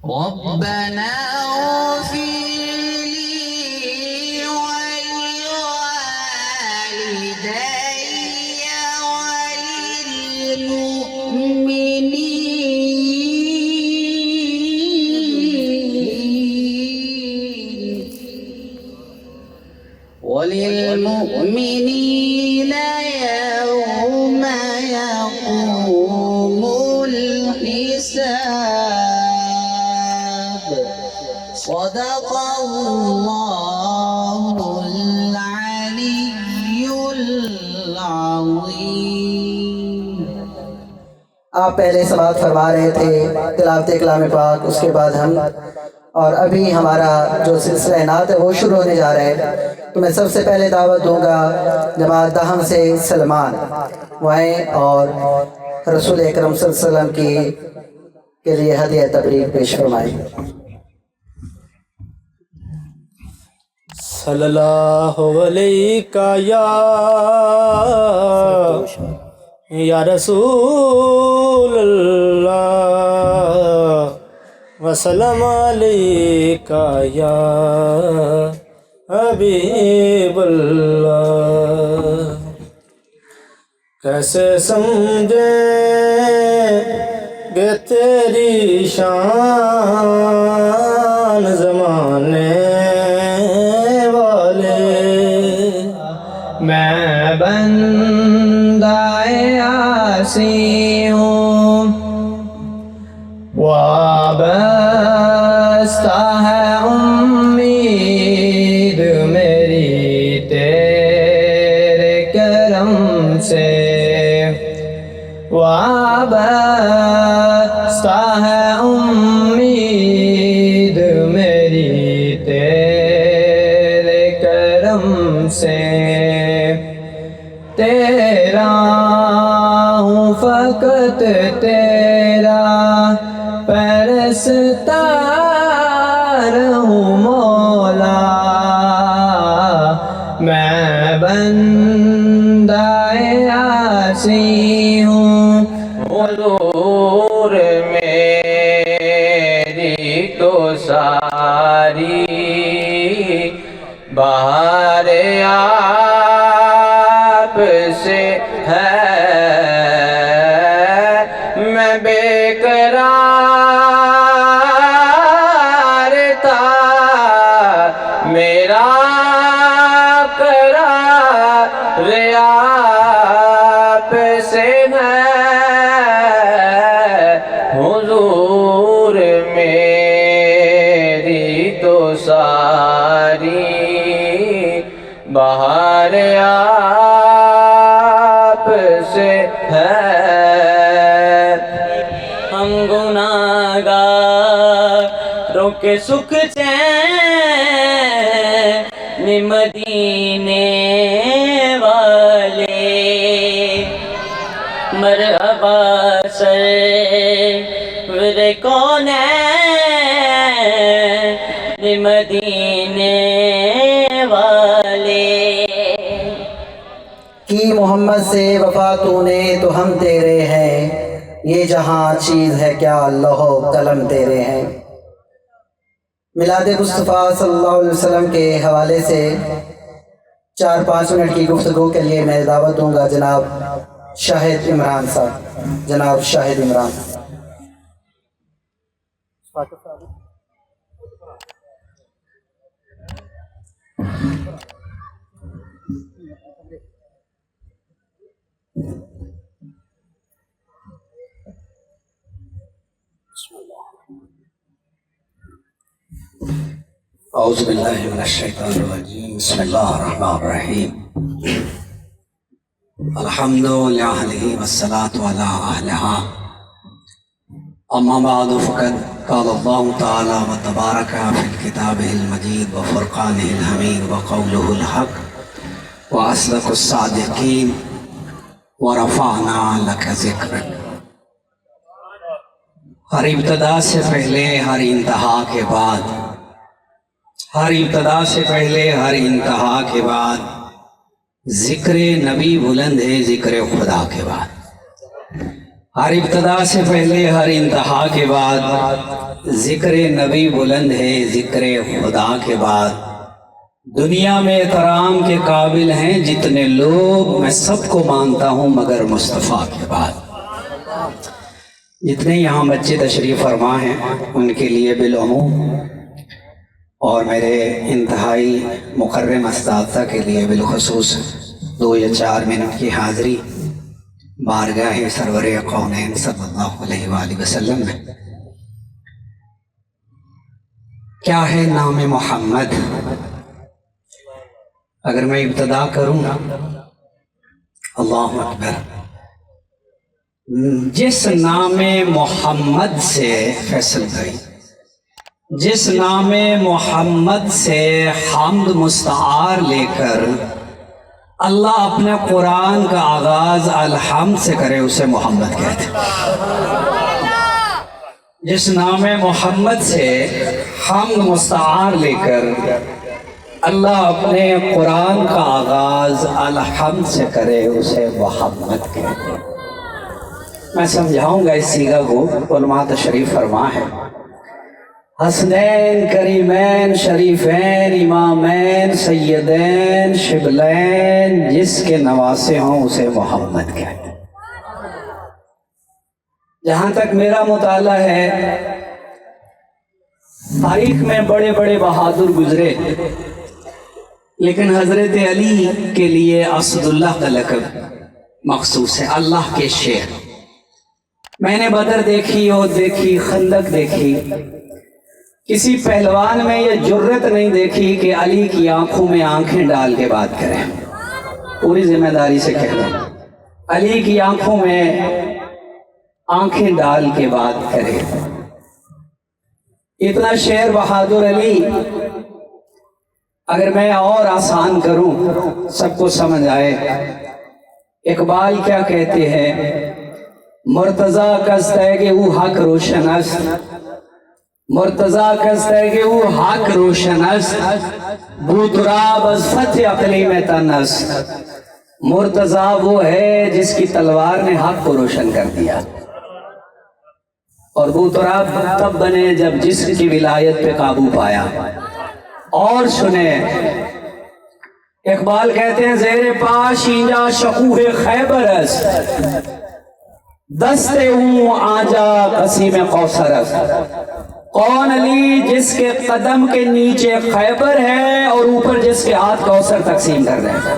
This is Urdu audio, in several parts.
ربنا اغفر لي ولوالدي وللمؤمنين يوم يقوم الحساب صدق الله العلي العظيم۔ آپ پہلے سماعت فرما رہے تھے تلاوت کلام پاک، اس کے بعد ہم، اور ابھی ہمارا جو سلسلہ نعت ہے وہ شروع ہونے جا رہا ہے۔ تو میں سب سے پہلے دعوت دوں گا جماعت دہم سے سلمان وہ آئیں اور رسول اکرم صلی اللہ علیہ وسلم کے لیے ہدیہ تبریک پیش فرمائیں۔ صلی اللہ علیہ یا رسول اللہ وسلم علیکہ یا حبیب اللہ۔ کیسے سمجھیں گے تیری شان زمانے والے، میں بندہ عاصی ہوں وابستہ ہے امید میری تیرے کرم سے، وابستہ ہے امید میری تیرے کرم سے، تیرا ہوں فقط تیرا پرستار ہوں مولا، میں بندہ عاصی ہوں، حضور میری تو ساری بہار آپ سے ہے، میں بے قرار تھا میرا قرار آپ سے ہے، حضور میری تو ساری بہار آپ سے ہے۔ ہم گناہگاروں کے سکھ چین مدینے والے، مرحبا سرور کونین مدینے والے، کی محمد سے وفا تو نے تو ہم تیرے ہیں، یہ جہاں چیز ہے کیا لوح و قلم تیرے ہیں۔ میلاد مصطفیٰ صلی اللہ علیہ وسلم کے حوالے سے 4-5 منٹ کی گفتگو کے لیے میں دعوت دوں گا جناب شاہد عمران صاحب، جناب شاہد عمران۔ اعوذ باللہ من الشیطان الرجیم، بسم اللہ الرحمن الرحیم، الحمد للہ والصلاة علی اہلہا، اما بعد فقد قال اللہ تعالی وتبارک فی الکتابہ المجید وفرقانہ الحمید وقولہ الحق واصدق الصادقین ورفعنا لک ذکرک۔ ہر ابتدا سے پہلے ہر انتہا کے بعد، ہر ابتدا سے پہلے ہر انتہا کے بعد ذکر نبی بلند ہے، ذکر خدا کے بعد۔ ہر ابتدا سے پہلے ہر انتہا کے بعد ذکر نبی بلند ہے، ذکر خدا کے بعد دنیا میں احترام کے قابل ہیں جتنے لوگ، میں سب کو مانتا ہوں مگر مصطفیٰ کے بعد۔ جتنے یہاں بچے تشریف فرما ہیں ان کے لیے بالعموم اور میرے انتہائی مکرم اساتذہ کے لیے بالخصوص 2 یا 4 منٹ کی حاضری بارگاہ سرور کونین صلی اللہ علیہ وآلہ وسلم میں۔ کیا ہے نام محمد؟ اگر میں ابتدا کروں، اللہ اکبر، جس نام محمد سے فیصل بھائی، جس نام محمد سے حمد مستعار لے کر اللہ اپنے قرآن کا آغاز الحمد سے کرے اسے محمد کہتے ہیں۔ جس نام محمد سے حمد مستعار لے کر اللہ اپنے قرآن کا آغاز الحمد سے کرے اسے محمد کہتے ہیں۔ میں سمجھاؤں گا اس سیغہ کو، علماء تشریف فرما ہے۔ حسنین کریمین شریفین امامین سیدین شبلین جس کے نواسے ہوں اسے محمد کہتے ہیں۔ جہاں تک میرا مطالعہ ہے، تاریخ میں بڑے بڑے بہادر گزرے، لیکن حضرت علی کے لیے اسد اللہ کا لقب مخصوص ہے، اللہ کے شیر۔ میں نے بدر دیکھی، اور دیکھی خندق دیکھی، کسی پہلوان میں یہ جرت نہیں دیکھی کہ علی کی آنکھوں میں آنکھیں ڈال کے بات کریں۔ پوری ذمہ داری سے کہہ رہا ہوں، علی کی آنکھوں میں آنکھیں ڈال کے بات کرے۔ اتنا شیر بہادر علی، اگر میں اور آسان کروں سب کو سمجھ آئے، اقبال کیا کہتے ہیں؟ مرتضی کست ہے کہ وہ حق روشن است، مرتضی کست ہے کہ وہ حق روشن است، بوتراب از فتح عقلی میں تن است۔ مرتضی وہ ہے جس کی تلوار نے حق کو روشن کر دیا، اور بوتراب تب بنے جب جسم کی ولایت پہ قابو پایا۔ اور سنیں، اقبال کہتے ہیں زیر پا شینجا شکوہ خیبر است، دستے ہوں آجا قسیم کوثر است۔ کون علی؟ جس کے قدم کے نیچے خیبر ہے اور اوپر جس کے ہاتھ کوثر تقسیم کر رہے ہیں۔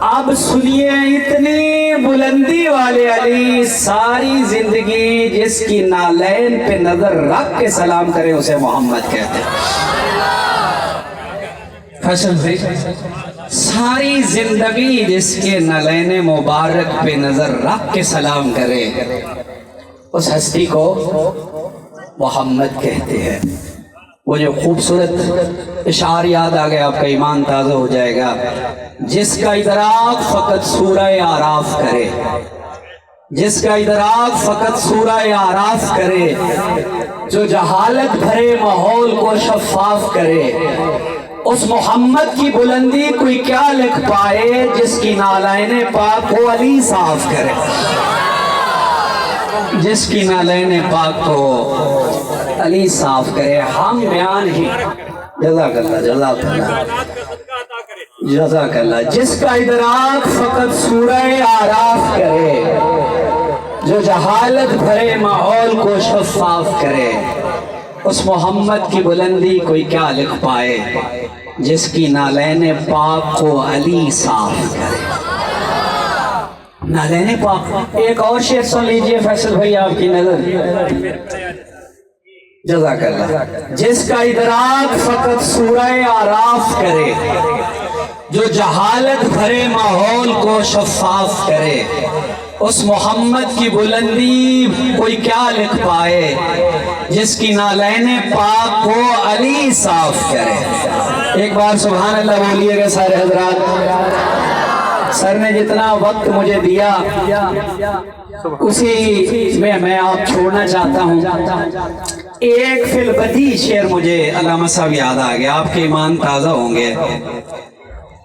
اب سنیے اتنی بلندی والے علی، ساری زندگی جس کی نالین پہ نظر رکھ کے سلام کرے اسے محمد کہتے ہیں۔ فیصل بھائی، ساری زندگی جس کے نالین مبارک پہ نظر رکھ کے سلام کرے اس ہستی کو محمد کہتے ہیں۔ وہ جو خوبصورت اشعار یاد آ گیا، آپ کا ایمان تازہ ہو جائے گا۔ جس کا ادراک فقط سورہ آراف کرے، جس کا ادراک فقط سورہ آراف کرے، جو جہالت بھرے ماحول کو شفاف کرے، اس محمد کی بلندی کوئی کیا لکھ پائے جس کی نالین پاک کو علی صاف کرے، جس کی نالین پاک کو علی صاف کرے۔ ہم بیان ہی، جزاک اللہ، جزاک اللہ، جزاک اللہ، جس کا ادراک فقط سورہ آراف کرے، جو جہالت بھرے ماحول کو شفاف کرے، اس محمد کی بلندی کوئی کیا لکھ پائے جس کی نالین پاک کو علی صاف کرے۔ نالین پاک۔ ایک اور شعر سن لیجئے فیصل بھائی، آپ کی نظر۔ جزاک اللہ۔ جس کا ادراک فقط سورہ آراف کرے، جو جہالت بھرے ماحول کو شفاف کرے، اس محمد کی بلندی کوئی کیا لکھ پائے جس کی نالین پاک کو علی صاف کرے۔ ایک بار سبحان اللہ بولیے گا سارے حضرات۔ سر نے جتنا وقت مجھے دیا اسی میں آپ چھوڑنا چاہتا ہوں۔ ایک فی البدیہہ شعر مجھے علامہ صاحب یاد آ گیا، آپ کے ایمان تازہ ہوں گے۔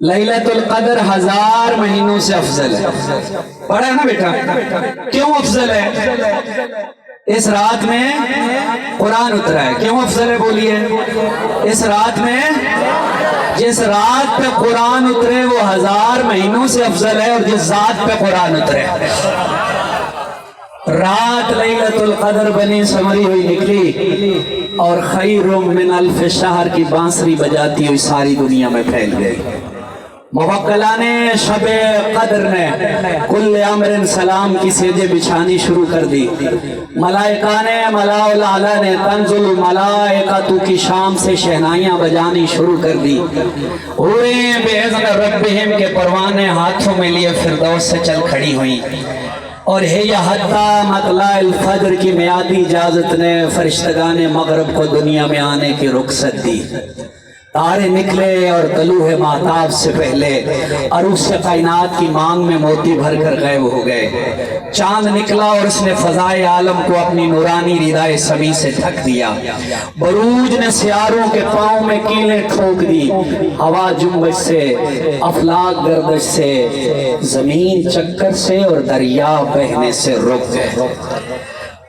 لیلۃ القدر 1000 مہینوں سے افضل ہے. پڑھا ہے نا بیٹا؟ کیوں افضل ہے؟ اس رات میں قرآن اترا ہے. کیوں افضل ہے بولیے؟ اس رات میں جس رات پہ قرآن اترے وہ 1000 مہینوں سے افضل ہے، اور جس ذات پہ قرآن اترے. رات لیلۃ القدر بنی سمری ہوئی نکلی اور خیر من الف شہر کی بانسری بجاتی ہوئی ساری دنیا میں پھیل گئی. موکلان شب قدر نے کل امر سلام کی سیدے بچھانی شروع کر دی. ملائکہ نے ملاء الاعلیٰ نے تنزل ملائکۃ کی شام سے شہنائیاں بجانی شروع کر دی. حوریں باذن ربہم کے پروانے ہاتھوں میں لیے فردوس سے چل کھڑی ہوئیں. اور ہے یا حتیٰ مطلع الفجر کی میعادی اجازت نے فرشتگان مغرب کو دنیا میں آنے کی رخصت دی. تارے نکلے اور طلوع ماہتاب سے پہلے عروس کائنات کی مانگ میں موتی بھر کر غائب ہو گئے. چاند نکلا اور اس نے فضائے عالم کو اپنی نورانی ردائے سمی سے ڈھک دیا. بروج نے سیاروں کے پاؤں میں کیلیں ٹھوک دی. ہوا جنبش سے، افلاک گردش سے، زمین چکر سے اور دریا بہنے سے رک گئے.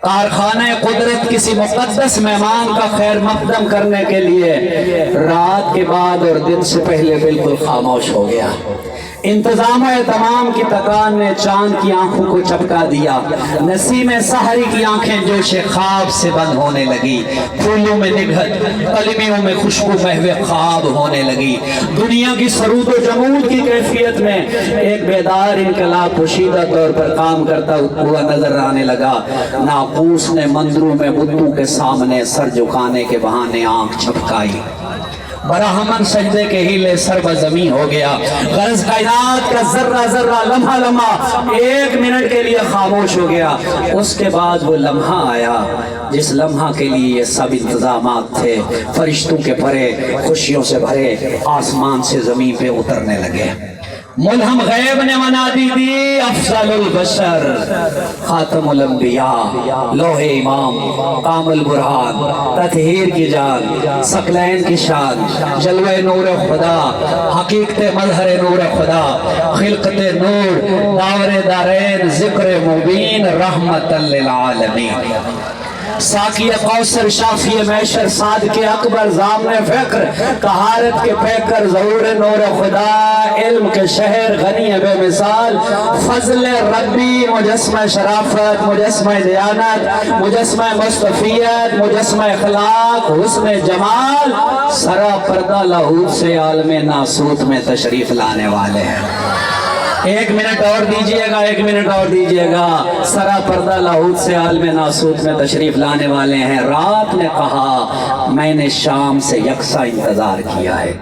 کارخانہ قدرت کسی مقدس مہمان کا خیر مقدم کرنے کے لیے رات کے بعد اور دن سے پہلے بالکل خاموش ہو گیا. انتظام و اہتمام کی تکان نے چاند کی آنکھوں کو چپکا دیا. نسیم سحری کی آنکھیں جوش خواب سے بند ہونے لگی. پھولوں میں نگہت، کلمیوں میں خوشبو محو خواب ہونے لگی. دنیا کی سرود و جمود کی کیفیت میں ایک بیدار انقلاب پوشیدہ طور پر کام کرتا ہوا نظر آنے لگا. ناقوس نے مندروں میں بتوں کے سامنے سر جھکانے کے بہانے آنکھ چھپکائی. براہمن سجدے کے ہیلے سر بزمیں ہو گیا. غرض کائنات کا ذرہ ذرہ، لمحہ لمحہ 1 منٹ کے لیے خاموش ہو گیا. اس کے بعد وہ لمحہ آیا جس لمحہ کے لیے یہ سب انتظامات تھے. فرشتوں کے پرے خوشیوں سے بھرے آسمان سے زمین پہ اترنے لگے. ملہم غیب نے منادی دی، افضل البشر، خاتم الانبیاء، لوح امام، کامل برہان، تطہیر کی جان، ثقلین کی شان، جلوہ نور خدا، حقیقت مظہر نور خدا، خلقت نور، داور دارین، ذکر مبین، رحمت للعالمین. ساقی کوثر، شافی میشر، صادق اکبر، ضامن فکر، طہارت کے پیکر، ظہور نور خدا، علم کے شہر، غنی بے مثال، فضل ربی، مجسمہ شرافت، مجسمہ دیانت، مجسمہ مصطفیت، مجسمہ اخلاق، حسن جمال، سرا پردہ لاہور سے عالم ناسوت میں تشریف لانے والے ہیں. 1 منٹ اور دیجئے گا، 1 منٹ اور دیجئے گا. سرا پردہ لاہور سے عالم ناسوت میں تشریف لانے والے ہیں. رات نے کہا میں نے شام سے یکساں انتظار کیا ہے،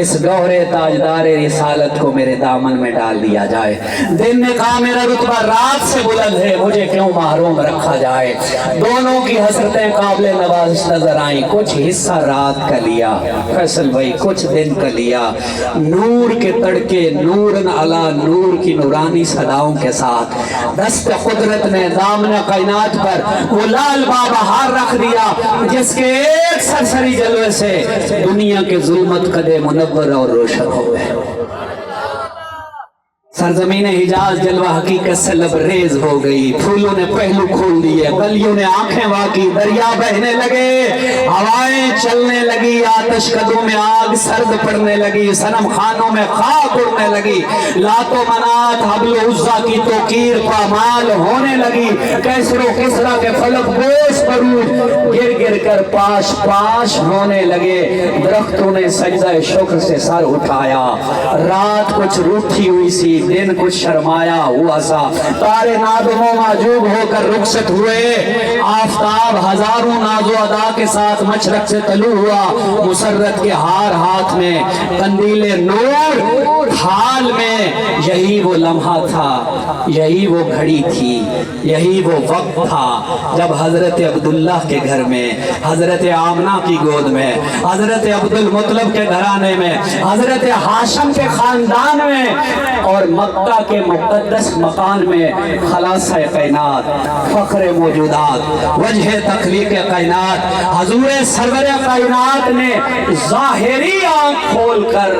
اس گوہر تاجدار رسالت کو میرے دامن میں ڈال دیا جائے. دن نے کہا میرا رتبہ رات سے بلند ہے، مجھے کیوں محروم رکھا جائے. دونوں کی حسرتیں قابل نوازش نظر آئیں. کچھ حصہ رات کا لیا فیصل بھائی، کچھ دن کا لیا. نور کے تڑکے، نورن علا نور کی نورانی صداؤں کے ساتھ دست قدرت نے دامن کائنات پر وہ لال بابہار رکھ دیا جس کے ایک سرسری جلوے سے دنیا کے ظلمت قدے منور اور روشن ہو گئے. سرزمین حجاز جلوہ حقیقت سے لبریز ہو گئی. پھولوں نے پہلو کھول دیے، کلیوں نے آنکھیں واقعی، دریا بہنے لگے، ہوائیں چلنے لگی، آتش کدوں میں آگ سرد پڑنے لگی، صنم خانوں میں خاک اڑنے لگی، لات و منات حبل و عزا کی توقیر پامال ہونے لگی. کیسر و کسرا کے فلک بوس پروج گر گر کر پاش پاش ہونے لگے. درختوں نے سجدہ شکر سے سر اٹھایا. رات کچھ روٹھی ہوئی سی، دن کچھ شرمایا ہوا سا. تارے نادم و معجوب ہو کر رخصت ہوئے. آفتاب ہزاروں ناز و ادا کے ساتھ مشرق سے طلوع ہوا. مسرت کے ہار ہاتھ میں، قندیل نور حال میں. یہی وہ لمحہ تھا، یہی وہ گھڑی تھی، یہی وہ وقت تھا جب حضرت عبداللہ کے گھر میں حضرت آمنہ کی گود میں، حضرت عبدالمطلب کے گھرانے میں، حضرت ہاشم کے خاندان میں، اور مکہ کے مقدس مکان میں خلاصہ کائنات، فخر موجودات، وجہ تخلیق کائنات، حضور سرور کائنات نے ظاہری آنکھ کھول کر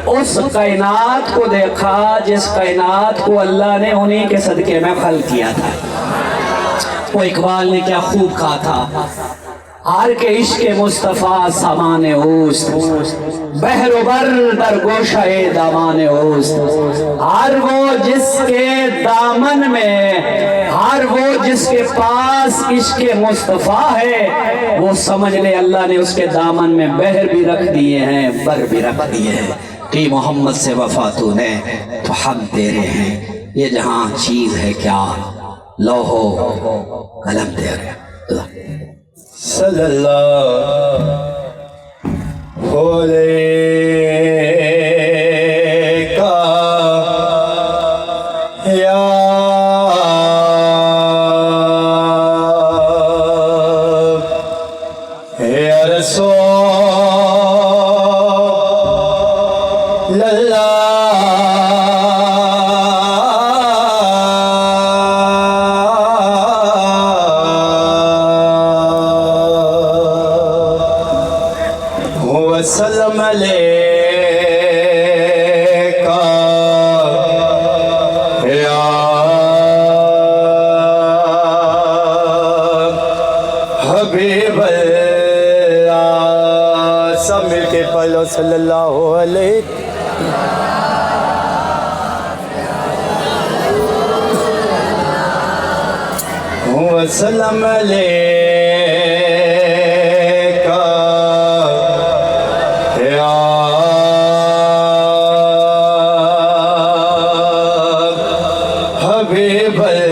اس کائنات کو دیکھا جس کائنات کو اللہ نے انہی کے صدقے میں خلق کیا تھا۔ وہ اقبال نے کیا خوب کہا تھا، ہر کے عشق مصطفیٰ سامان اوست، بحر و بر در گوشہ دامان اوست، ہر وہ جس کے دامن میں، ہر وہ جس کے پاس عشق مصطفیٰ ہے، وہ سمجھ لے اللہ نے اس کے دامن میں بحر بھی رکھ دیے ہیں، بر بھی رکھ دیے ہیں۔ کہ محمد سے وفا تو نے تو ہم تیرے ہیں، یہ جہاں چیز ہے کیا، لوہو قلم تیرے۔ صلی اللہ یا رسول وسلم علیکہ یا حبیب اللہ، سب مل کے پڑھو صلی اللہ علیہ وسلم علیکہ یا حبیب اللہ۔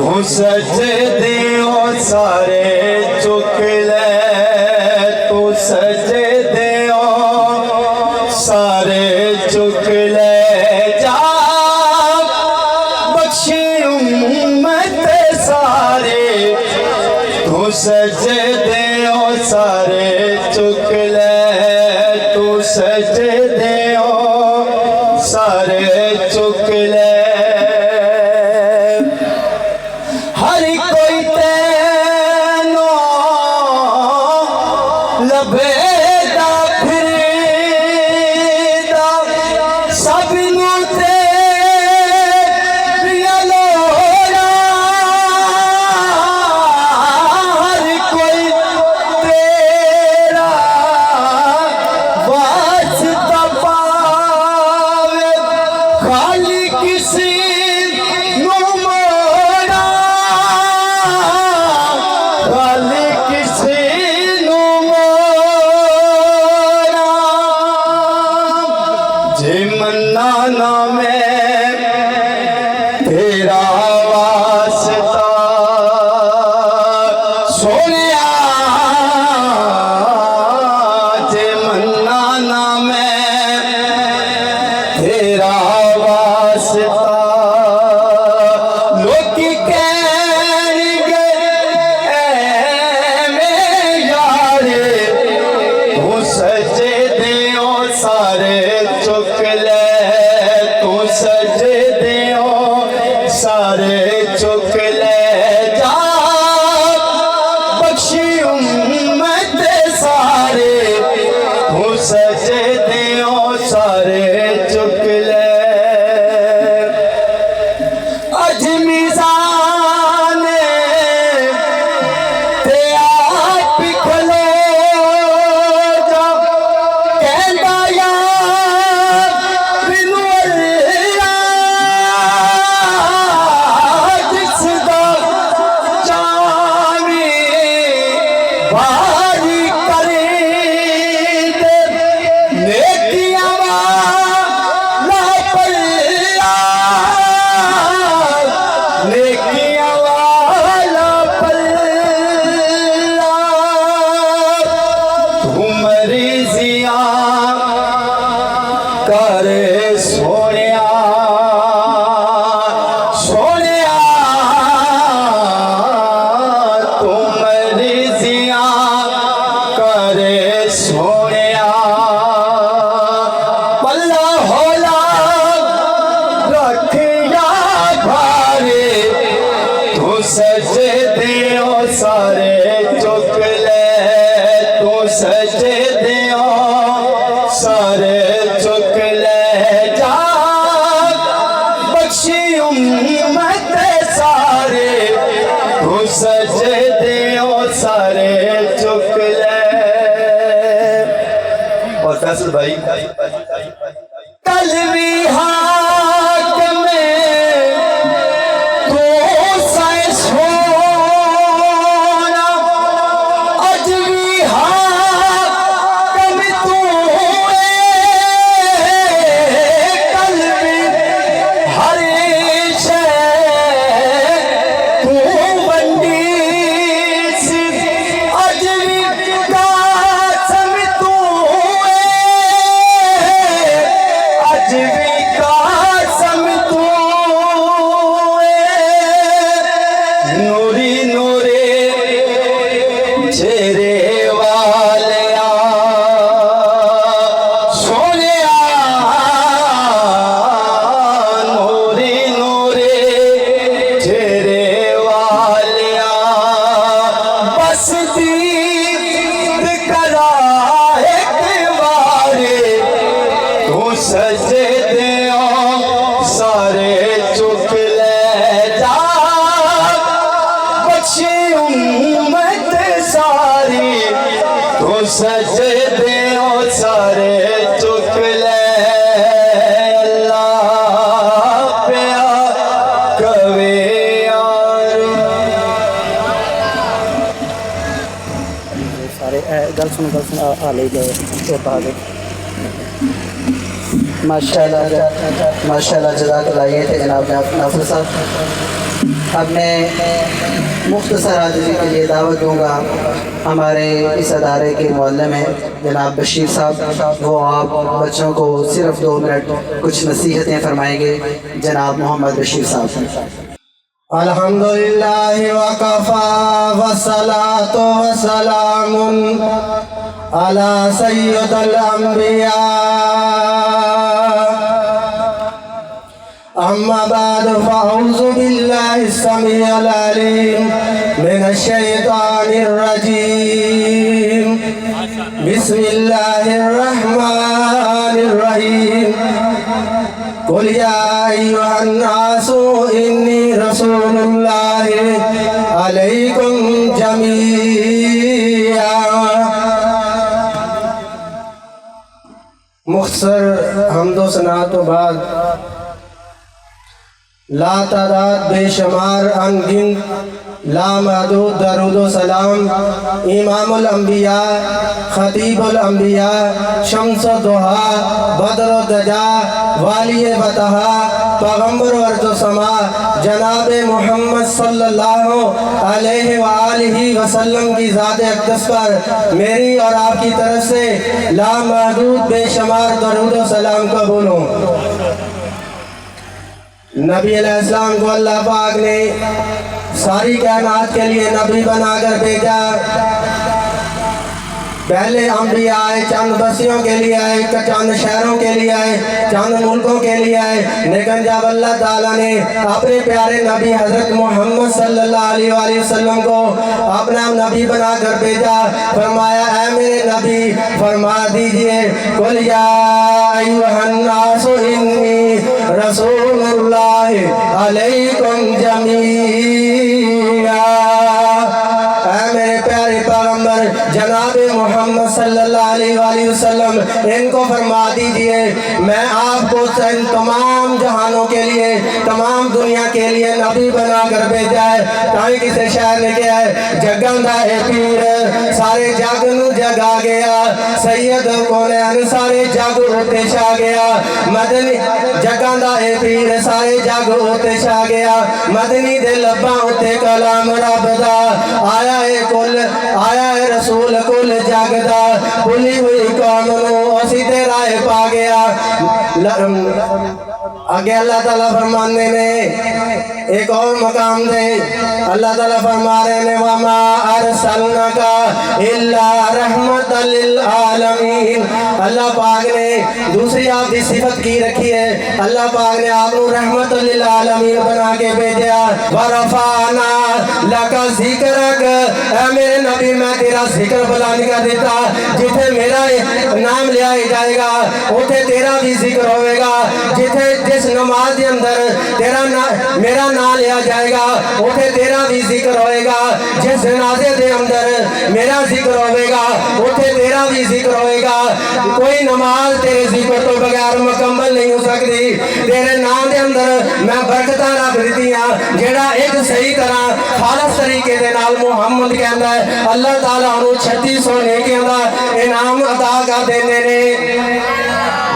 تو سجدیوں سارے چک لے تو سجدیوں سارے چک لے جا بخشی امت سارے تو سجدیوں سارے چک لے تو سجدیوں سارے چک لے ہر کوئی تینو لبے دا پھریدا سب نو تیریا لوڑا ہر کوئی تیرا واسطہ پاوے خالی کسی نو موڑا خالی کسی نو موڑا جے منا نہ میں تیرا واسطہ سونیا جے منا نہ میں تیرا واسطہ لوکی کہن گے اے میں یارے تو سجدیوں سارے چک لے تو سجدیوں سارے چک لے جا بخشی امت سارے تو سجدیوں سارے چک لے اج میزان تے آپ کھلو جا کہندا یار مینوں اللہ جس دا چاویں باری کرے دے نیکیاں والا پلہ نیکیاں والا پلہ تو مریضیاں کر سونیا سونیا تو مریضیاں کر سونیا پلہ ہولا رکھیا بھارے تو سجدیوں سارے چک لے تو سجدیوں سارے چک لے جا بخشی امت سارے تو سجدیوں سارے چک لے اور فیصل بھائی قلبی حاکم تو سائنس ہونا اج بھی حاکم تو قلبی ہر شے تو بنڈی سی اج بھی قاسم تو اج بھی قاسم تو نوری نوری چہرے والیا سونیا نوری نوری چہرے والیا بس دید کرا ایک بارے تو سجدیوں سارے چک لے جا بخشی امت ساری تو سجدیوں سارے چک لے اللہ پیا کوے یار سارے گل سن آ لے گئے ماشاءاللہ جزاک اللہ. یہ تھے جناب نافذ صاحب. اب میں مختصر حاضری کے لیے دعوت دوں گا ہمارے اس ادارے کے معلم ہیں جناب بشیر صاحب، وہ آپ بچوں کو صرف 2 منٹ کچھ نصیحتیں فرمائیں گے۔ جناب محمد بشیر صاحب۔ الحمدللہ وکفا والصلاة والسلام علی سید الانبیاء اما بعد فاعوذ باللہ السمیع العلیم من الشیطان الرجیم بسم اللہ الرحمن الرحیم قل یا ایھا الناس انی رسول اللہ علیکم جمیعا۔ مختصر حمد و ثنا تو بعد لا تعداد بے شمار انگنت لامحدود درود و سلام امام الانبیاء خطیب الانبیاء شمس و ضحیٰ بدر و دجا والی بطحا پیغمبر ارض و سما جناب محمد صلی اللہ علیہ وآلہ وسلم کی ذات اقدس پر میری اور آپ کی طرف سے لامحدود بے شمار درود و سلام قبول ہوں۔ نبی علیہ السلام کو اللہ پاک نے ساری کائنات کے لیے نبی بنا کر بھیجا۔ پہلے انبیاء آئے، چند بستیوں کے لیے آئے، چند شہروں کے لیے آئے، چند ملکوں کے لیے آئے، لیکن جب اللہ تعالیٰ نے اپنے پیارے نبی حضرت محمد صلی اللہ علیہ وآلہ وسلم کو اپنا نبی بنا کر بھیجا، فرمایا اے میرے نبی فرما دیجئے قل یا ایھا الناس انی رسول اللہ علیکم جمیعا۔ اے میرے پیارے پیغمبر جناب محمد صلی اللہ علیہ وآلہ وسلم ان کو فرما دیجئے میں آپ کو تمام جہانوں کے لیے تمام دنیا کے لیے نبی بنا کر بھیجا ہے۔ تائیں کسے شہر نے کیا ہے جگندہ اے پیر سارے جگ نو جگا گیا، سید کونین سارے جگ ہوتے چھا گیا، مدنی جگندہ اے پیر سارے جگ ہوتے چھا گیا، مدنی دے لباں ہوتے کلام رب دا آیا اے کل آیا اے رسول کل جگ دا بھلی ہوئی قوم نو اسی تیرا پا گیا۔ آگے اللہ تعالیٰ فرمانے نے ایک اور مقام دے اللہ تعالیٰ فرما رہے نے وَمَا أَرْسَلْنَكَ إِلَّا رَحْمَةً لِلْعَالَمِينَ۔ اللہ پاک نے دوسری آپ کی صفت کی رکھی ہے، اللہ پاک نے آپ کو رحمت للعالمین بنا کے بھیجا۔ وَرَفَعْنَا لَكَ ذِكْرَكَ اے میرے نبی میں تیرا ذکر بلند کر دیتا، جتھے میرا نام لیا جائے گا اتھے تیرا بھی ذکر ہوئے گا، جس نماز کے اندر میرا نام لیا جائے گا اتھے تیرا بھی ذکر ہوئے گا، جس جنازے کے اندر میرا ذکر ہوئے گا اتھے تیرا بھی ذکر ہوئے گا۔ کوئی نماز تیرے ذکر تو بغیر مکمل نہیں ہو سکتی، تیرے نام کے اندر میں برکتاں رکھ دیتیاں جیڑا ایک صحیح طرح خالص طریقے دے نال محمد کہندا ہے، اللہ تعالیٰ انہوں 3600 نیکیاں دا انعام عطا کر دیندے نے۔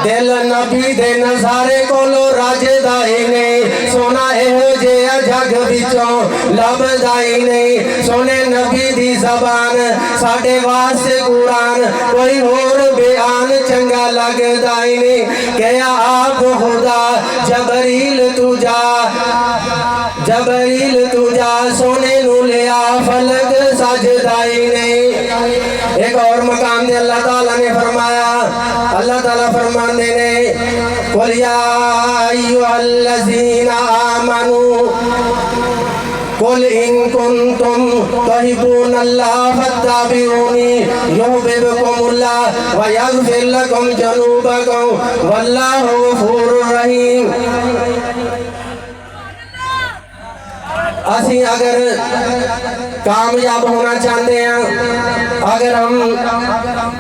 دل نبی دے نظارے کولو راجے دا ہی نہیں، سونا ایہو جیا جگ وچوں لبدا ہی نہیں، سونے نبی دی زبان ساڈے واسطے قرآن کوئی اور بیان چنگا لگدا ہی نہیں۔ کہیا آپ خدا جبریل تو جا سونے نو لیا فلک سجدا ہی نہیں۔ ایک اور مقام دے اللہ تعالیٰ نے فرمایا، اللہ تعالیٰ فرمانے نے قل یا ایھا الذین آمنوا قل ان کنتم تحبون اللہ فاتبعونی یحببکم اللہ ویغفر لکم ذنوبکم واللہ غفور رحیم۔ اسی اگر کامیاب ہونا چاہتے ہیں، اگر ہم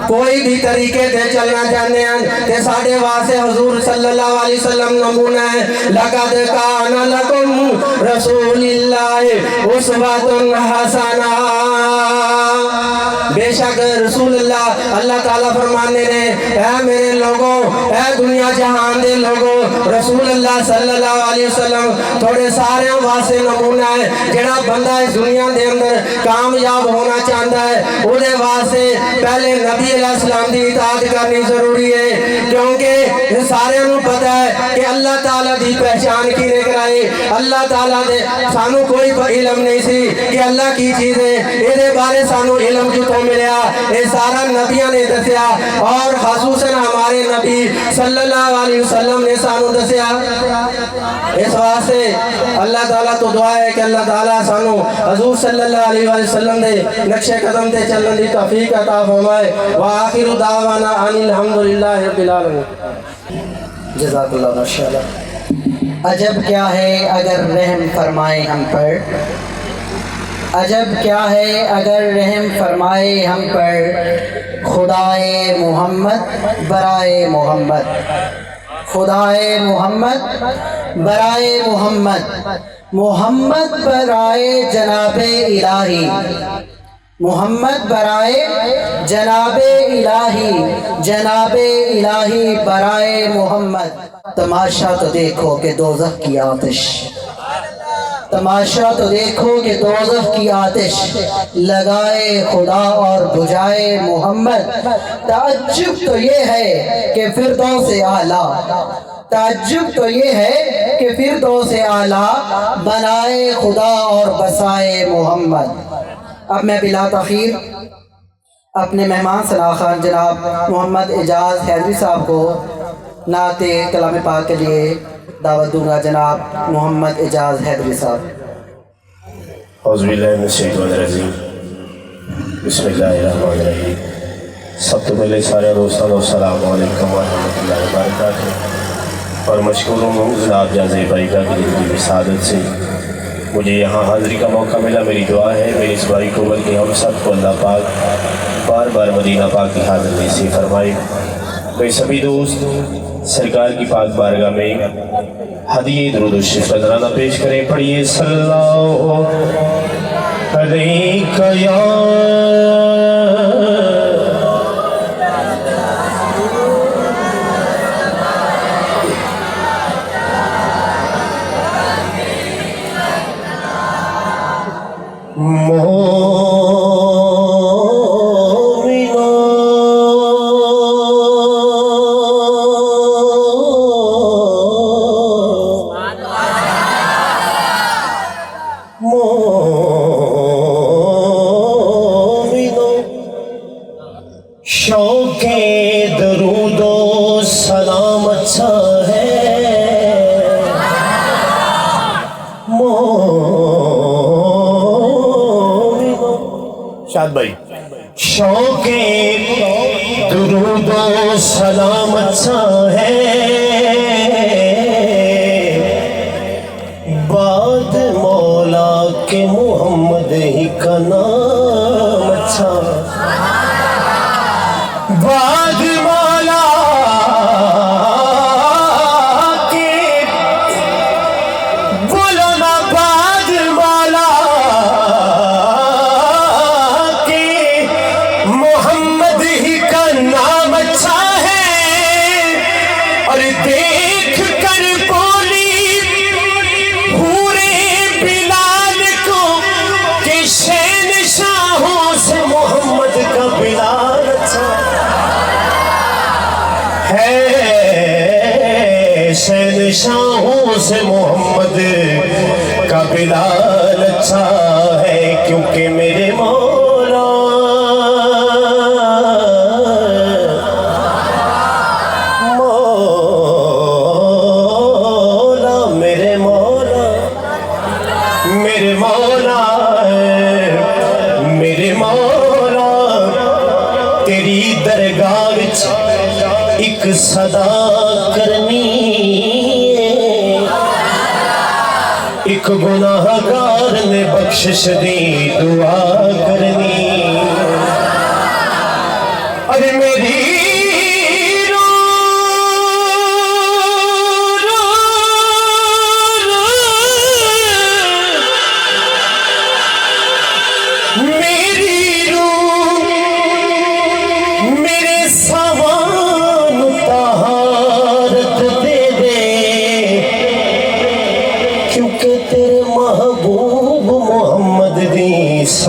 کوئی بھی طریقے سے چلنا چاہتے ہیں کہ ساڑھے واسے حضور صلی اللہ علیہ وسلم نمونہ ہے۔ لَقَدْ كَانَ لَكُمْ رَسُولِ اللَّهِ أُسْوَةٌ حَسَنَةٌ۔ بے شک رسول اللہ تعالیٰ فرمانے نے اے میرے لوگوں اے دنیا جہان دے لوگوں رسول اللہ صلی اللہ علیہ وسلم تھوڑے سارے واسے نمونہ ہے جڑا بندہ اس دنیا دے اندر کامیاب ہونا چاہتا ہے اُدھے واسے پہلے نبی علیہ السلام دی اطاعت کرنی ضروری ہے کیونکہ سارے انہوں پتہ ہے کہ اللہ تعالیٰ دی پہچان کی نے کرائی اللہ تعالیٰ دے سانو کوئی علم نہیں سی کہ اللہ کی چیزیں یہ بارے سانو علم جتوں ملیا یہ سارا نبیوں نے دسیا اور خصوصاً ہمارے نبی صلی اللہ علیہ وسلم نے سانو دسیا اس واسطے اللہ تعالیٰ تو دعا ہے کہ اللہ تعالیٰ سانو حضور صلی اللہ علیہ وسلم دے نقش قدم تے چلن دی توفیق عطا فرمائے وآخر دعوانا ان الحمدللہ رب العالمین جزاک اللہ ماشاءاللہ عجب کیا ہے اگر رحم فرمائے ہم پر عجب کیا ہے اگر رحم فرمائے ہم پر خدائے محمد برائے محمد خدائے محمد برائے محمد محمد برائے جناب الہی محمد برائے جناب الہی جناب الہی برائے محمد تماشا تو دیکھو کہ دوزخ کی آتش تماشا تو دیکھو کہ دوزخ کی آتش لگائے خدا اور بجھائے محمد تعجب تو یہ ہے کہ فردوس اعلیٰ تعجب تو یہ ہے کہ فردوس اعلیٰ بنائے خدا اور بسائے محمد اب میں بلا تاخیر اپنے مہمان ثناء خان جناب محمد اعجاز حیدری صاحب کو نعت کلام پاک کے لیے دعوت دوں گا جناب محمد اعجاز حیدری صاحب اعوذ باللہ من الشیطان الرجیم بسم اللہ الرحمن الرحیم سب تو پہلے سارے دوستان السلام علیکم ورحمۃ اللہ وبرکاتہ اور مشکور ہوں جناب جازے بھائی کا کی سعادت سے مجھے یہاں حاضری کا موقع ملا میری دعا ہے میری اس بھائی کو بلکہ ہم سب کو اللہ پاک بار بار مدینہ پاک کی حاضر نصیب فرمائے میں سبھی دوست سرکار کی پاک بارگاہ میں ہدیہ درود و شریف نذرانہ پیش کریں پڑھیے صلی اللہ علیہ یا شوق درود و سلام اچھا ہے شاد بھائی شوق درود و سلام اچھا ہے بعد مولا کے محمد ہی کا نام اچھا بعد مولا کے بولو نا بعد مولا کے محمد ہی کا نام اچھا ہے اور دیکھ کر بولی حورے بلال کو کہ شہنشاہوں سے محمد کا بلال اچھا ہے شہنشاہوں سے محمد کا بلال اچھا ہے کیونکہ میرے مولا میرے مولا میرے مولا میرے مولا تیری درگاہ وچ ایک صدا کرنی ایک گناہگار نے بخشش دی دعا کرنی ارے میری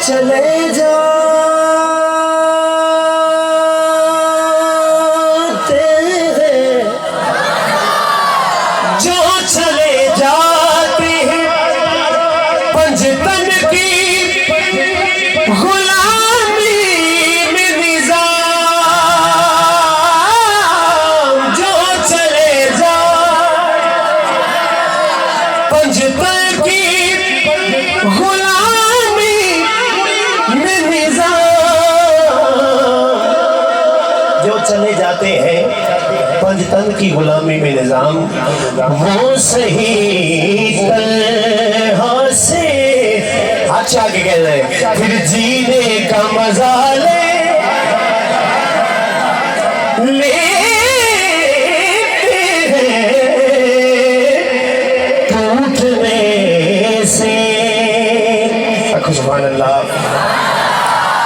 چلے جاتے ہیں جو چلے جاتے ہیں پنجتن کی غلامی میں نظام جو چلے جاتے پنجتن کی غلامی میں نظام جو چلے جاتے ہیں پنجتن کی غلامی میں نظام وہ صحیح طرح سے اچھا کے کہہ رہے ہیں پھر جینے کا مزہ لیتے ہیں ٹوٹنے سے سبحان اللہ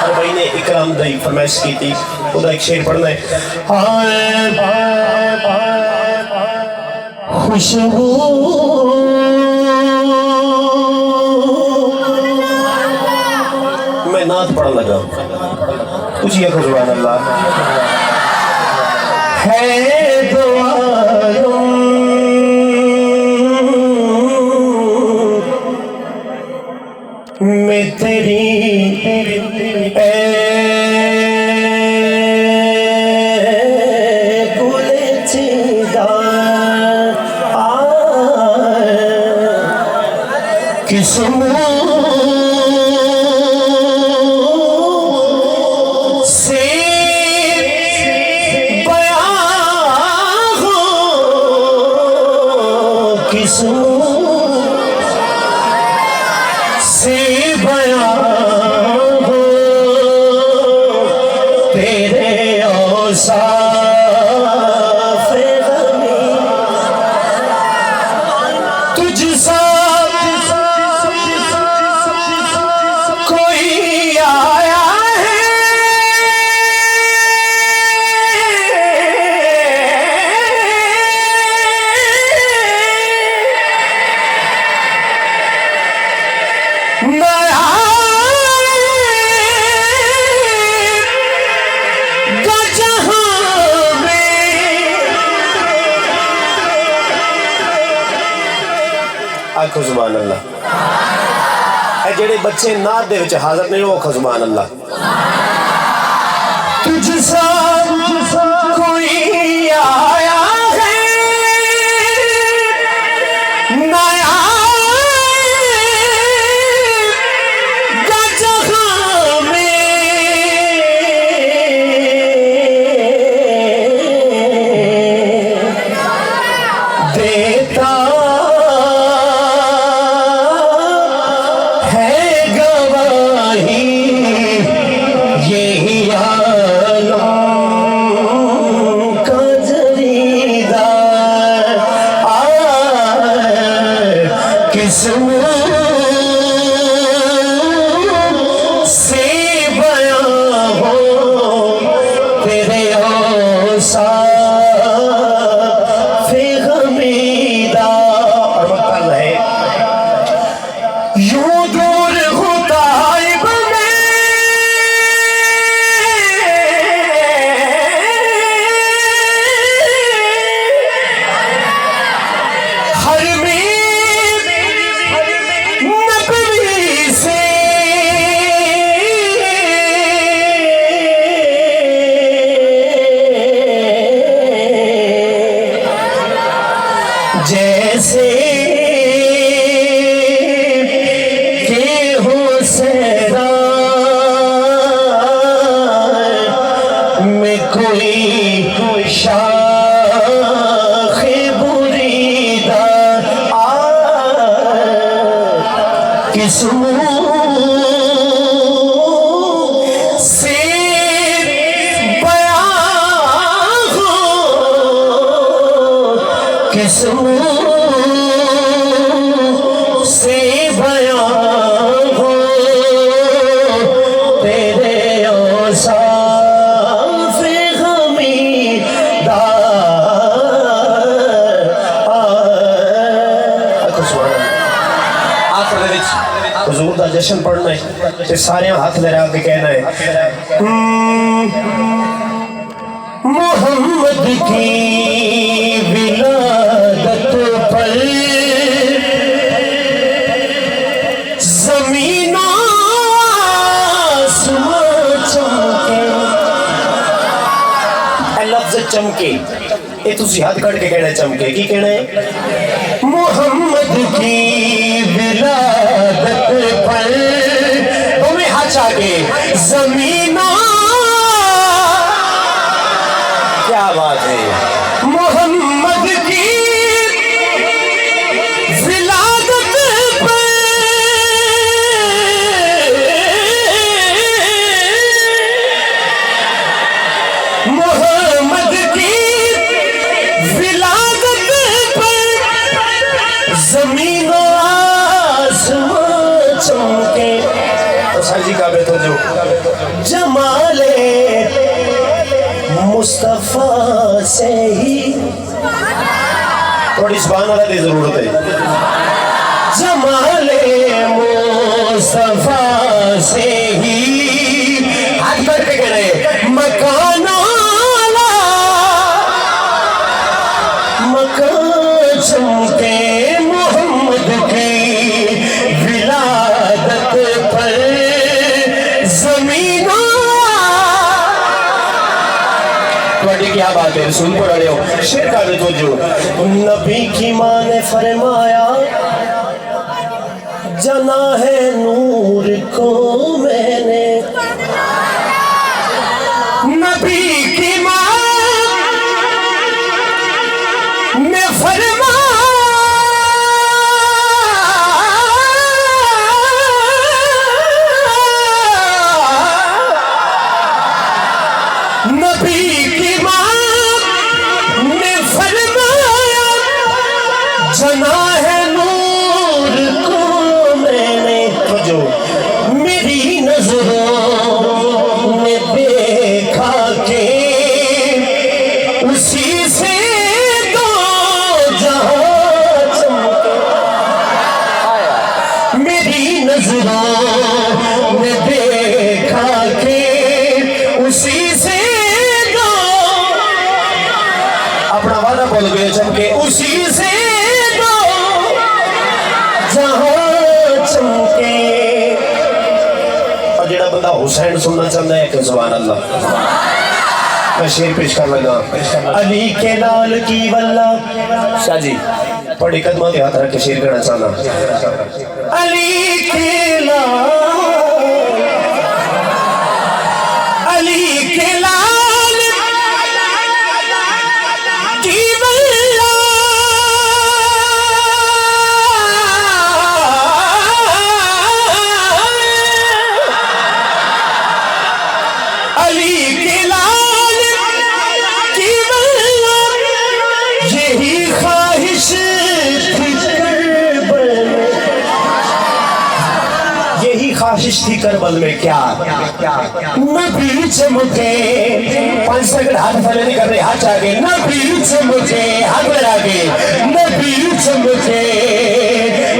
اور بھائی نے اکرام دائی فرمائش کی تھی خدا ایک شعر پڑھنا ہے خوشبو میں نعت پڑھ لگا کچھ یہ سبحان اللہ ہے دعا میں تیری سے بیان ہو کس سے بیان ہو تیرے اوصاف غمی تجھ سا کوئی آیا ہے نیا جہاں میں آکھو سبحان اللہ اے جڑے بچے نعت دے وچ حاضر نہیں وہ سبحان اللہ تجھ سا کوئی آیا ہے نیا جہاں میں دیتا سے بیان ہو تیرے اوصاف غمیدہ اور مقتل ہے یوں دور غائب میں حرمی جیسے کہ ہو سیرا میں کوئی شاخ بریدہ کس سے بیان ہو کس سے بیان ہو تیرے اوصاف غمیدہ آخر دے وچ حضور دا جشن پڑھنا ہے تے سارے ہاتھ لہرا کے کہنا ہے محمد کی ولادت پر زمین آسمان چمکے. اے لفظ چمکے یہ تسی ہاتھ کٹ کے کہنا ہے چمکے. کی کہنا ہے؟ محمد کی ولادت پر تمہیں ہاتھ آگے زمین. کیا بات ہے؟ محمد کی ولادت پر محمد کی ولادت پر زمین و آسمان چمکے. تو ساجی کا بیتو جو جمال مصطفیٰ سے ہی تھوڑی زبان والا دی ضرورت ہے. جمال مصطفیٰ سے ہی ہاتھ کر کے کہہ رہے مکان آلا مکان چمکے محمد کی ولادت پر زمین. کیا بات ہے رسول پڑھ رہے ہو شیر کا بھی توجہ. نبی کی ماں نے فرمایا جنا ہے نور کو میں نے. نبی کی ماں نے فرمایا نبی کی ماں نے فرمایا جنا ہے نور کو میں نے. جو میری نظروں نے دیکھا کہ اسی سے دو جہاں چمکے. میری نظروں نے دیکھا کہ اسی سے اپنا وعدہ بول گئے چمکے اسی سے دو جہاں چمکے. اور جڑا بندہ حسین سننا چاہتا ہے کہ سبحان اللہ. میں شیر پیش کر لگا علی کے لال کی واللہ. شاہ جی پڑھی قدمہ کے ہاتھ رکھ کے شیر کرنا چاہنا. علی کے لال علی کے لال خواہش تھی کربل میں کیا نبی چمکے. 5 سیکنڈ ہاتھ پھیلے نہیں کر رہے ہاتھ آگے. نبی چمکے ہاتھ میں آگے. نبی چمکے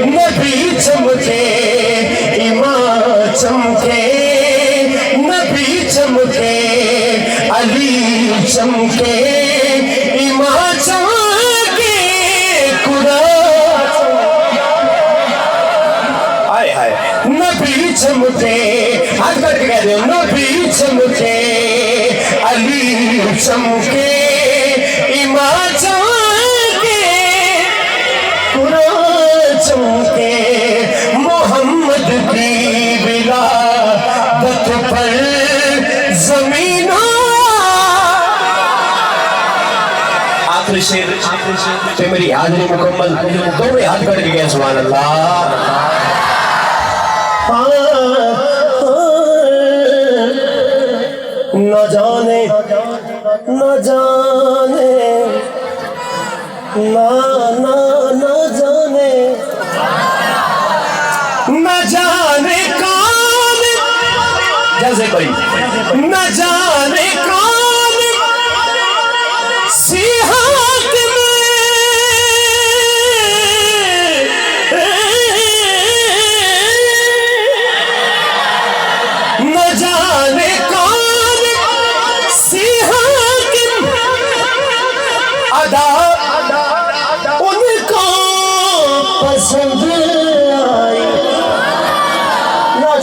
نبی چمکے امام چمکے نبی چمکے علی چمکے امام چمکے قرآن آئے آئے. نبی چمکے ہاتھ کر کے کہہ دے نبی چمکے علی چمکے امام چمکے قرآن چمکے. محمد کی ولادت پر زمین. آخری شیر تو میری حاضری مکمل. دونوں ہاتھ کر کے کہہ سبحان اللہ. نہ جانے نہ جانے نہ جانے نہ جانے کون جیسے بھائی نہ جانے کون سیاحت میں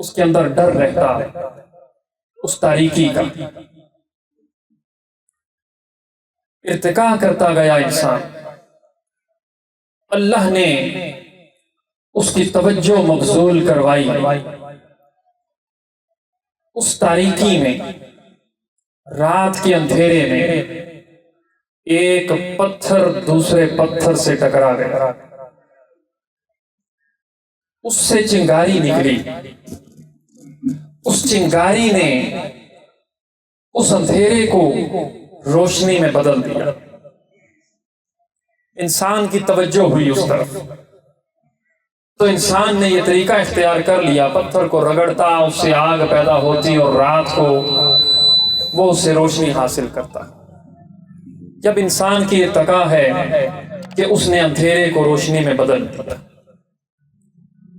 اس کے اندر ڈر رہتا اس تاریکی کا. ارتقا کرتا گیا انسان. اللہ نے اس کی توجہ مبذول کروائی. اس تاریکی میں، رات کے اندھیرے میں، ایک پتھر دوسرے پتھر سے ٹکرا گیا. اس سے چنگاری نکلی. اس چنگاری نے اس اندھیرے کو روشنی میں بدل دیا. انسان کی توجہ ہوئی اس طرف، تو انسان نے یہ طریقہ اختیار کر لیا، پتھر کو رگڑتا، اس سے آگ پیدا ہوتی اور رات کو وہ اس سے روشنی حاصل کرتا. جب انسان کی ارتقا ہے کہ اس نے اندھیرے کو روشنی میں بدل دیا،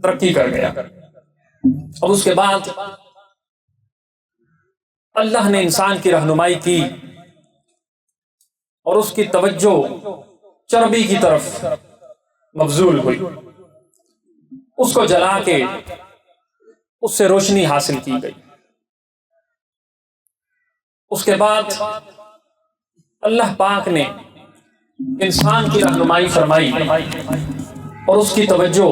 ترقی کر گیا. اور اس کے بعد اللہ نے انسان کی رہنمائی کی اور اس کی توجہ چربی کی طرف مبذول ہوئی. اس کو جلا کے اس سے روشنی حاصل کی گئی. اس کے بعد اللہ پاک نے انسان کی رہنمائی فرمائی اور اس کی توجہ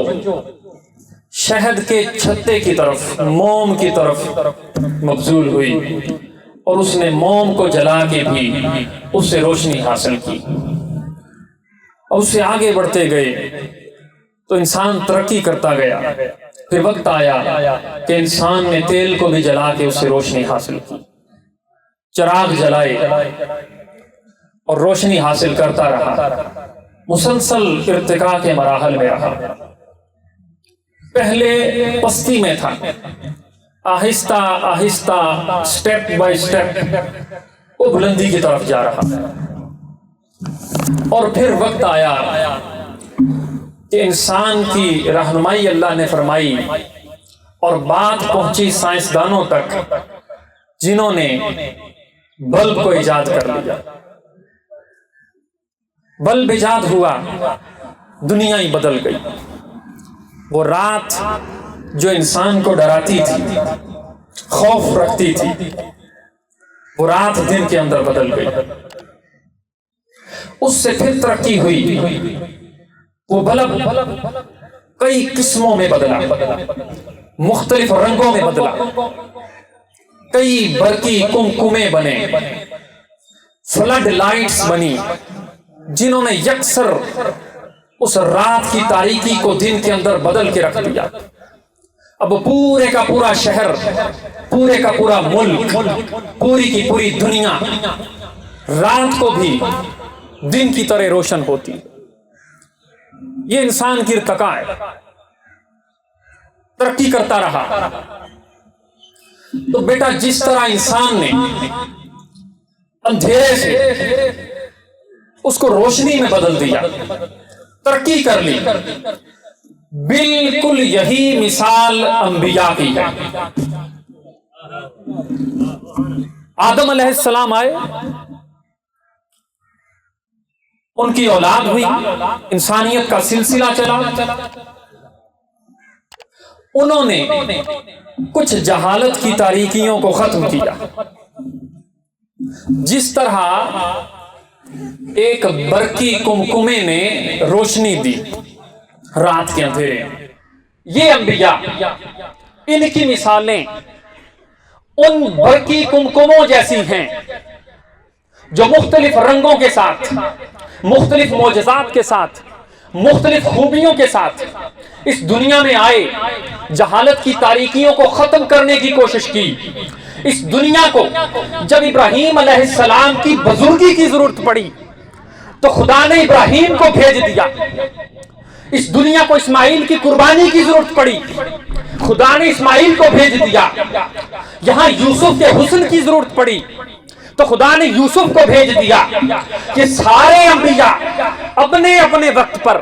شہد کے چھتے کی طرف، موم کی طرف مبذول ہوئی، اور اس نے موم کو جلا کے بھی اس سے روشنی حاصل کی. اور اس سے آگے بڑھتے گئے تو انسان ترقی کرتا گیا. پھر وقت آیا کہ انسان نے تیل کو بھی جلا کے اس سے روشنی حاصل کی. چراغ جلائے اور روشنی حاصل کرتا رہا. مسلسل ارتقاء کے مراحل میں رہا. پہلے پستی میں تھا، آہستہ آہستہ سٹیپ بائی سٹیپ وہ بلندی کی طرف جا رہا. اور پھر وقت آیا کہ انسان کی رہنمائی اللہ نے فرمائی اور بات پہنچی سائنسدانوں تک، جنہوں نے بلب کو ایجاد کر لیا. بلب ایجاد ہوا، دنیا ہی بدل گئی. وہ رات جو انسان کو ڈراتی تھی، خوف رکھتی تھی، وہ رات دن کے اندر بدل گئی. اس سے پھر ترقی ہوئی. وہ بلب کئی قسموں میں بدلا، مختلف رنگوں میں بدلا. کئی برقی کمکمے بنے، فلڈ لائٹس بنی، جنہوں نے یکسر اس رات کی تاریکی کو دن کے اندر بدل کے رکھ دیا. اب پورے کا پورا شہر، پورے کا پورا ملک، پوری کی پوری دنیا رات کو بھی دن کی طرح روشن ہوتی. یہ انسان کی ارتقاء ہے. ترقی کرتا رہا. تو بیٹا جس طرح انسان نے اندھیرے سے اس کو روشنی میں بدل دیا، ترقی کر لی، بالکل یہی مثال انبیاء کی ہے. آدم علیہ السلام آئے، ان کی اولاد ہوئی، انسانیت کا سلسلہ چلا. انہوں نے کچھ جہالت کی تاریکیوں کو ختم کیا. جس طرح ایک برقی کمکمے نے روشنی دی رات کے اندھیرے، یہ انبیاء، ان کی مثالیں ان برقی کمکموں جیسی ہیں جو مختلف رنگوں کے ساتھ، مختلف معجزات کے ساتھ، مختلف خوبیوں کے ساتھ اس دنیا میں آئے، جہالت کی تاریکیوں کو ختم کرنے کی کوشش کی. اس دنیا کو جب ابراہیم علیہ السلام کی بزرگی کی ضرورت پڑی تو خدا نے ابراہیم کو بھیج دیا. اس دنیا کو اسماعیل کی قربانی کی ضرورت پڑی، خدا نے اسماعیل کو بھیج دیا. یہاں یوسف کے حسن کی ضرورت پڑی تو خدا نے یوسف کو بھیج دیا. کہ سارے انبیاء اپنے اپنے وقت پر،